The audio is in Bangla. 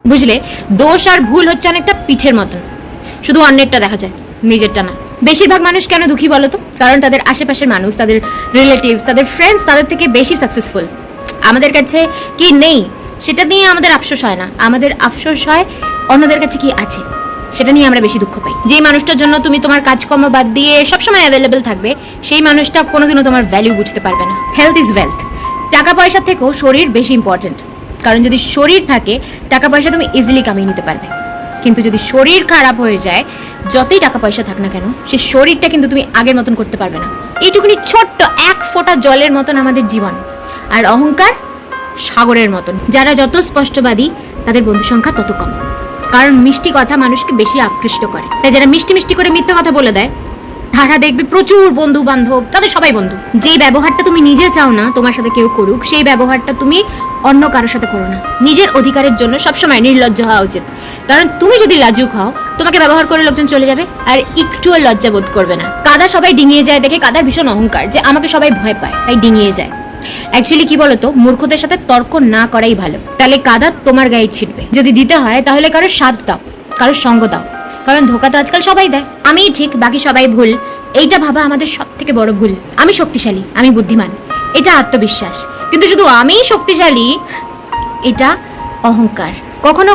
বুঝলে, দোষ আর ভুল হচ্ছে অনেকটা পিঠের মতন, শুধু অন্যেরটা দেখা যায়, নিজেরটা না। বেশিরভাগ মানুষ কেন দুঃখী বলো তো? কারণ তাদের আশেপাশের মানুষ, তাদের রিলেটিভস, তাদের ফ্রেন্ডস তাদের থেকে বেশি সাকসেসফুল। আমাদের কাছে কি নেই সেটা নিয়ে আমাদের আফসোস হয় না, আমাদের আফসোস হয় অন্যদের কাছে কি আছে সেটা নিয়ে আমরা বেশি দুঃখ পাই। যেই মানুষটার জন্য তুমি তোমার কাজকর্ম বাদ দিয়ে সবসময় অ্যাভেলেবেল থাকবে, সেই মানুষটা কোনোদিনও তোমার ভ্যালু বুঝতে পারবে না। Health is wealth. টাকা পয়সা থেকেও শরীর বেশি ইম্পর্টেন্ট, কারণ যদি শরীর থাকে টাকা পয়সা তুমি ইজিলি কামিয়ে নিতে পারবে। কিন্তু যদি শরীর খারাপ হয়ে যায়, যতই টাকা পয়সা থাক না কেন, সে শরীরটা কিন্তু তুমি আগের মতন করতে পারবে না। এইটুকুনি ছোট্ট এক ফোঁটা জলের মতন আমাদের জীবন। আর অহংকার সাগরের মতন। যারা যত স্পষ্টবাদী তাদের বন্ধু সংখ্যা তত কম, কারণ মিষ্টি কথা মানুষকে বেশি আকৃষ্ট করে। তাই যারা মিষ্টি মিষ্টি করে মিথ্যে কথা বলে দেয়, তারা দেখবে প্রচুর বন্ধু বান্ধব, তাদের সবাই বন্ধু। যেই ব্যবহারটা তুমি নিজে চাও না তোমার সাথে কেউ করুক, সেই ব্যবহারটা তুমি অন্য কারোর সাথে করো না। নিজের অধিকারের জন্য সবসময় নির্লজ্জ হওয়া উচিত, কারণ তুমি যদি লাজুক হও, তোমাকে ব্যবহার করে লোকজন চলে যাবে আর একটুও লজ্জা বোধ করবে না। কাদা সবাই ডিঙিয়ে যায় দেখে কাদার ভীষণ অহংকার, যে আমাকে সবাই ভয় পায় তাই ডিঙিয়ে যায়। অ্যাকচুয়ালি কি বলতো, মূর্খদের সাথে তর্ক না করাই ভালো, তাহলে কাদা তোমার গায়ে ছিটবে। যদি দিতে হয় তাহলে কারোর সাথ দাও, কারোর সঙ্গ দাও, কারণ ধোকা তো আজকাল সবাই দেয়। আমিই ঠিক, বাকি সবাই ভুল, এইটা ভাবা আমাদের সব থেকে বড় ভুল। আমি শক্তিশালী, আমি বুদ্ধিমান, এটা আত্মবিশ্বাস। কিন্তু শুধু আমিই শক্তিশালী, এটা অহংকার। কখনো